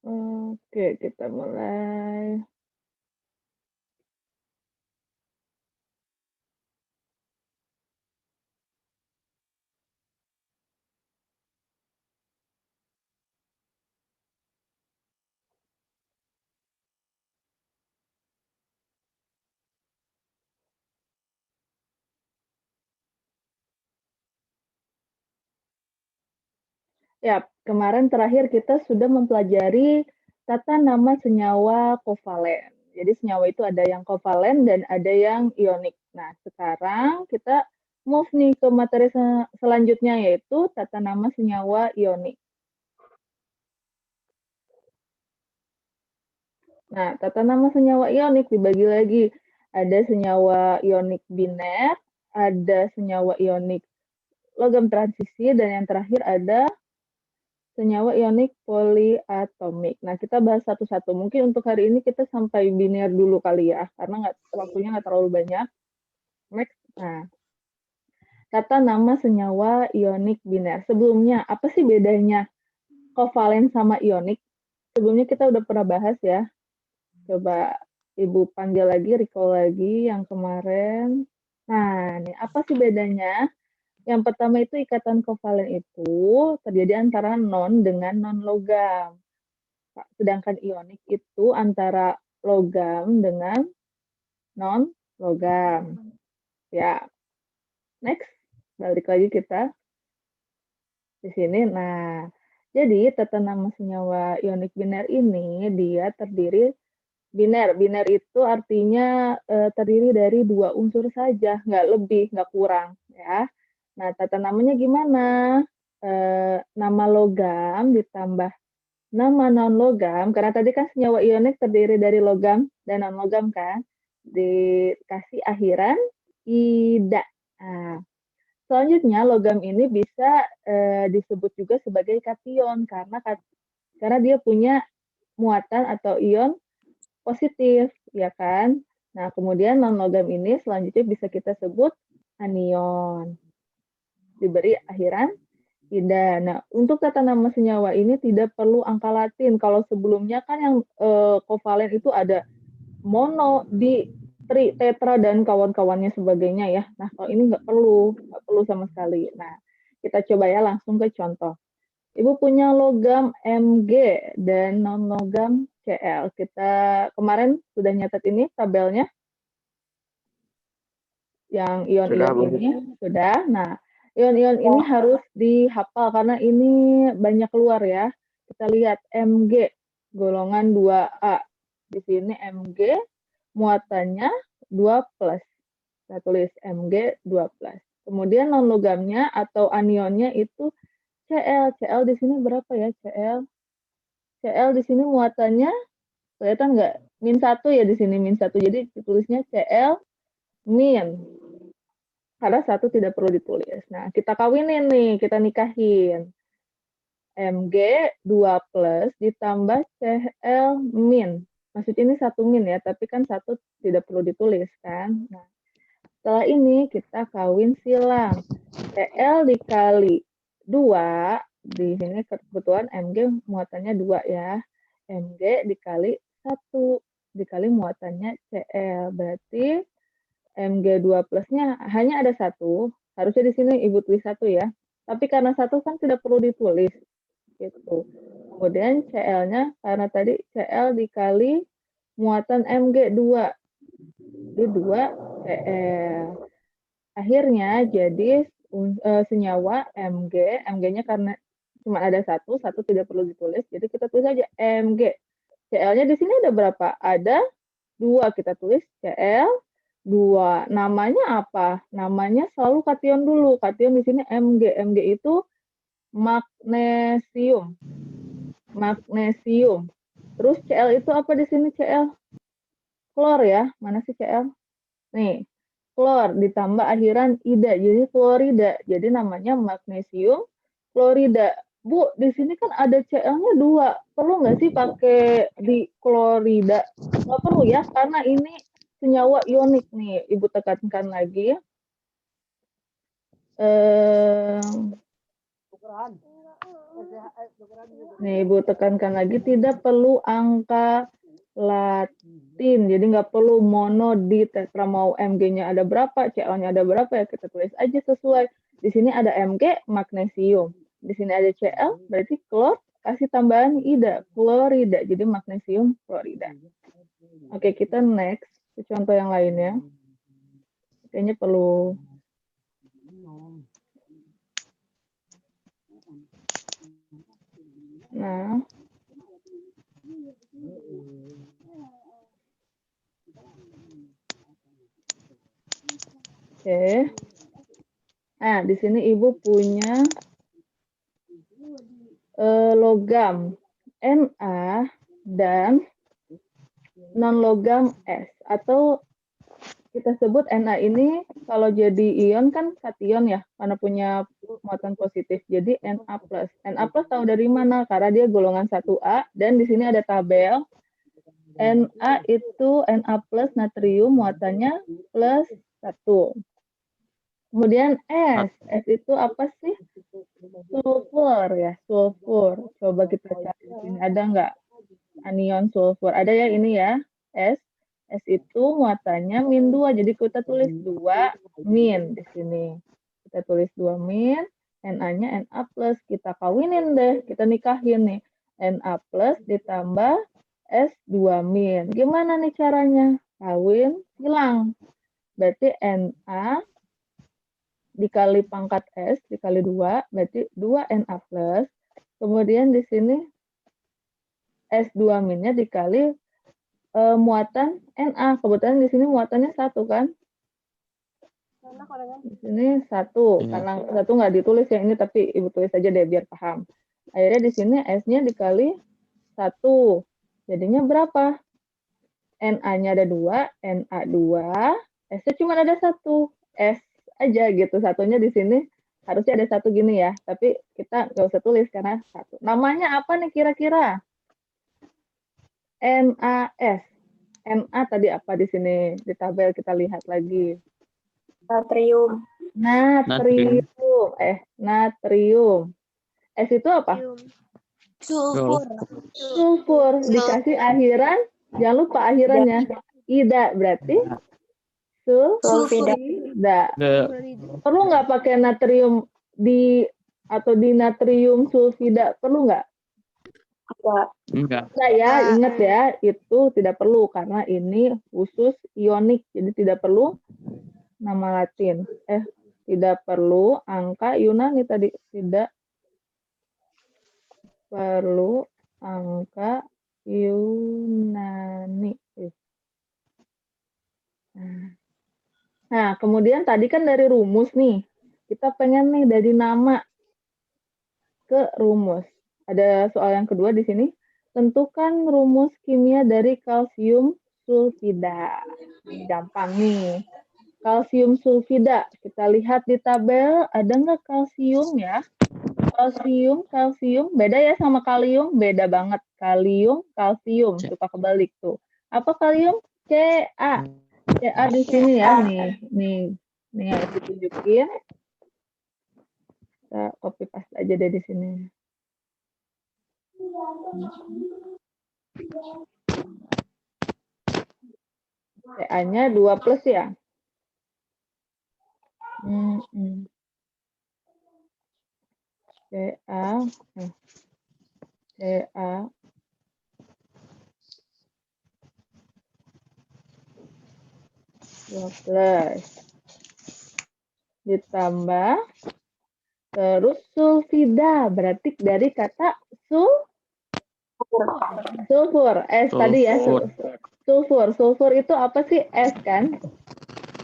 Oke, kita mulai. Ya, kemarin terakhir kita sudah mempelajari tata nama senyawa kovalen. Jadi senyawa itu ada yang kovalen dan ada yang ionik. Nah, sekarang kita move nih ke materi selanjutnya yaitu tata nama senyawa ionik. Nah, tata nama senyawa ionik dibagi lagi. Ada senyawa ionik biner, ada senyawa ionik logam transisi, dan yang terakhir ada senyawa ionik poliatomik. Nah, kita bahas satu-satu. Mungkin untuk hari ini kita sampai biner dulu kali ya, karena waktunya nggak terlalu banyak. Next. Nah, tata nama senyawa ionik biner. Sebelumnya, apa sih bedanya kovalen sama ionik? Sebelumnya kita udah pernah bahas ya. Coba Ibu panggil lagi, recall lagi yang kemarin. Nah, ini apa sih bedanya? Yang pertama itu ikatan kovalen itu terjadi antara non dengan non-logam. Sedangkan ionik itu antara logam dengan non-logam. Ya, next. Balik lagi kita di sini. Nah, jadi tata nama senyawa ionik biner ini dia terdiri biner. Biner itu artinya terdiri dari 2 unsur saja, nggak lebih, nggak kurang. Ya. Nah, tata namanya gimana? Nama logam ditambah nama non-logam, karena tadi kan senyawa ionik terdiri dari logam dan non-logam kan, dikasih akhiran ida. Nah, selanjutnya logam ini bisa disebut juga sebagai kation karena dia punya muatan atau ion positif, ya kan? Nah, kemudian non-logam ini selanjutnya bisa kita sebut anion, diberi akhiran tidak. Nah, untuk tata nama senyawa ini tidak perlu angka Latin. Kalau sebelumnya kan yang kovalen itu ada mono, di, tri, tetra, dan kawan-kawannya sebagainya ya. Nah, kalau ini nggak perlu sama sekali. Nah, kita coba ya langsung ke contoh. Ibu punya logam Mg dan non-logam Cl. Kita kemarin sudah nyatet ini tabelnya, yang ion-ion ini sudah. Nah, ion-ion ini harus dihafal karena ini banyak keluar ya. Kita lihat Mg golongan 2A. Di sini Mg muatannya 2 plus. Kita tulis Mg 2 plus. Kemudian non-logamnya atau anionnya itu Cl. Cl di sini berapa ya Cl? Cl di sini muatannya kelihatan nggak? Min 1 ya di sini, min 1. Jadi tulisnya Cl min. Karena 1 tidak perlu ditulis. Nah, kita kawinin nih, kita nikahin. Mg 2 plus ditambah Cl min. Maksud ini 1 min ya, tapi kan 1 tidak perlu ditulis kan. Nah, setelah ini kita kawin silang. Cl dikali 2, di sini kebetulan Mg muatannya 2 ya. Mg dikali 1, dikali muatannya Cl. Berarti Mg2 plusnya hanya ada 1, harusnya di sini Ibu tulis 1 ya. Tapi karena 1 kan tidak perlu ditulis. Gitu. Kemudian Cl-nya, karena tadi Cl dikali muatan Mg2. Jadi 2 Cl. Akhirnya jadi senyawa Mg. Mg-nya karena cuma ada 1 tidak perlu ditulis. Jadi kita tulis aja Mg. Cl-nya di sini ada berapa? Ada 2. Kita tulis Cl 2. Namanya apa? Namanya selalu kation dulu. Kation di sini Mg. Mg itu magnesium. Magnesium. Terus Cl itu apa di sini Cl? Klor ya. Mana sih Cl? Nih, klor ditambah akhiran ida. Jadi klorida. Jadi namanya magnesium klorida. Bu, di sini kan ada Cl-nya 2. Perlu nggak sih pakai di klorida? Nggak perlu ya, karena ini senyawa ionik nih. Ibu tekankan lagi. Nih, Ibu tekankan lagi, tidak perlu angka Latin. Jadi nggak perlu mono di tetra, mau Mg-nya ada berapa, Cl-nya ada berapa, ya kita tulis aja sesuai. Di sini ada Mg, magnesium. Di sini ada Cl, berarti klor, kasih tambahan ida, klorida. Jadi magnesium klorida. Oke, kita next ke contoh yang lainnya. Kayaknya perlu. Nah, oke. Nah, di sini Ibu punya logam Na dan non-logam S. Atau kita sebut Na ini kalau jadi ion kan kation ya, karena punya muatan positif. Jadi Na+. Na+ tahu dari mana? Karena dia golongan 1A, dan di sini ada tabel. Na itu Na+ natrium muatannya plus 1. Kemudian S. S itu apa sih? Sulfur ya, sulfur. Coba kita cari di sini, ada nggak anion sulfur? Ada ya ini ya, S. S itu muatannya -2, jadi kita tulis 2 min di sini. Kita tulis 2 min, Na-nya Na+, kita kawinin deh, kita nikahin nih. Na+ ditambah S 2 min. Gimana nih caranya? Kawin silang. Berarti Na dikali pangkat S dikali 2, berarti 2 Na+. Kemudian di sini S2 minnya dikali muatan Na. Kebetulan di sini muatannya 1 kan? Di sini 1, karena 1 nggak ditulis ya ini, tapi Ibu tulis aja deh biar paham. Akhirnya di sini S-nya dikali 1. Jadinya berapa? Na-nya ada 2, Na2, S-nya cuma ada 1. S aja gitu, satunya di sini harusnya ada 1 gini ya, tapi kita nggak usah tulis karena 1. Namanya apa nih kira-kira? NaS. Na tadi apa di sini? Di tabel kita lihat lagi. Natrium. Natrium. S itu apa? Sulfur. Sulfur. Dikasih akhiran, jangan lupa akhirannya. Ida, berarti sulfida. Perlu nggak pakai natrium atau di natrium sulfida? Perlu nggak? Enggak ya, ingat ya, itu tidak perlu karena ini khusus ionik, jadi tidak perlu nama Latin. Tidak perlu angka Yunani tadi, tidak perlu angka Yunani. Nah, kemudian tadi kan dari rumus nih, kita pengen nih dari nama ke rumus. Ada soal yang kedua di sini. Tentukan rumus kimia dari kalsium sulfida. Gampang nih. Kalsium sulfida. Kita lihat di tabel, ada nggak kalsium ya? Kalsium. Beda ya sama kalium? Beda banget. Kalium, kalsium. Suka kebalik tuh. Apa kalium? Ca. Ca di sini ya. Nih yang ditunjukin. Kita copy paste aja deh di sini. Ca-nya 2 plus ya. Ca 2 plus ditambah terus sulfida, berarti dari kata sulfur. S tadi ya, sulfur itu apa sih? S kan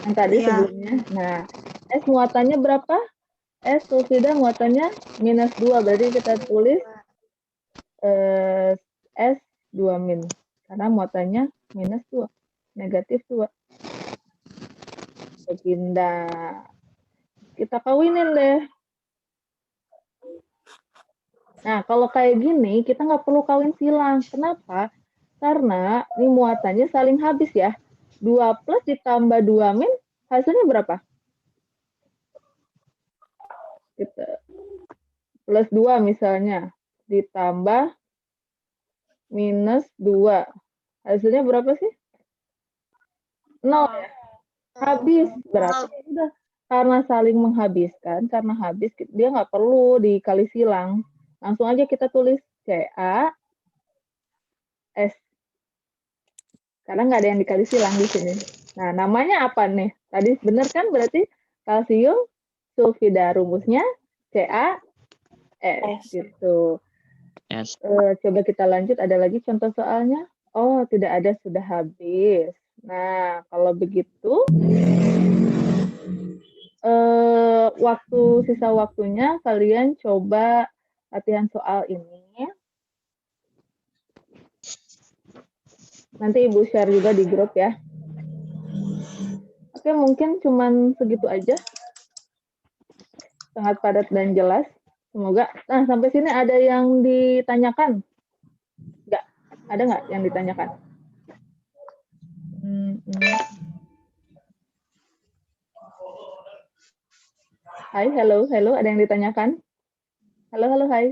yang tadi sebelumnya. Nah, S muatannya berapa? S sulfida muatannya -2, berarti kita tulis S 2 min karena muatannya -2, negatif 2. Pindah. Kita kawinin deh. Nah, kalau kayak gini, kita nggak perlu kawin silang. Kenapa? Karena ini muatannya saling habis ya. 2 plus ditambah 2 min, hasilnya berapa? Kita plus 2 misalnya, ditambah minus 2. Hasilnya berapa sih? 0 ya? Habis. Berarti udah. Karena saling menghabiskan, karena habis, dia nggak perlu dikali silang. Langsung aja kita tulis CaS. Karena nggak ada yang dikali silang di sini. Nah, namanya apa nih? Tadi benar kan berarti kalsium sulfida, rumusnya CaS gitu. S. Coba kita lanjut, ada lagi contoh soalnya? Oh, tidak ada, sudah habis. Nah, kalau begitu, sisa waktunya kalian coba latihan soal ini. Nanti Ibu share juga di grup ya. Oke, mungkin cuman segitu aja. Sangat padat dan jelas. Semoga. Nah, sampai sini ada yang ditanyakan? Enggak? Ada nggak yang ditanyakan? Hai, halo, ada yang ditanyakan? Halo, hai.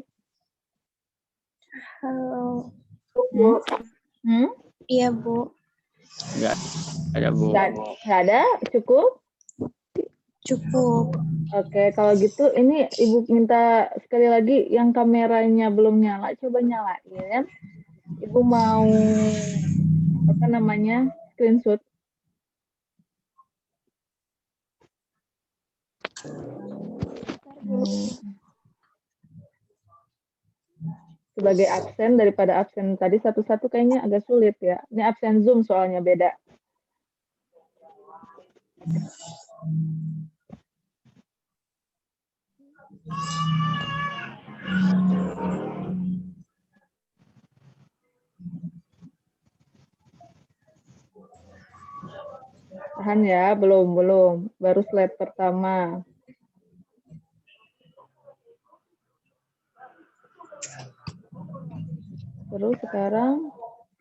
Halo. Bu. Iya, Bu. Enggak ada, Bu. Nggak ada? Cukup? Cukup. Oke, kalau gitu ini Ibu minta sekali lagi yang kameranya belum nyala, coba nyalain. Ibu mau screenshot. Sebagai absen daripada absen tadi satu-satu kayaknya agak sulit ya. Ini absen Zoom soalnya beda. Tahan ya, belum. Baru slide pertama. Terus sekarang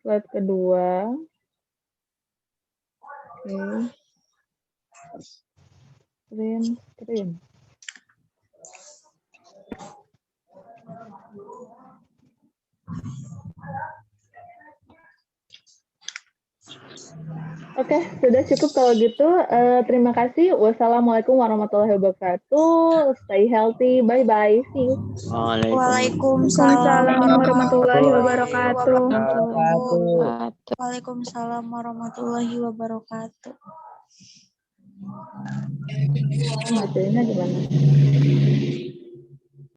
slide kedua. Oke. Screen. Oke, sudah cukup kalau gitu. Terima kasih. Wassalamualaikum warahmatullahi wabarakatuh. Stay healthy. Bye-bye. See you. Waalaikumsalam warahmatullahi wabarakatuh. Waalaikumsalam warahmatullahi wabarakatuh. Materinya gimana?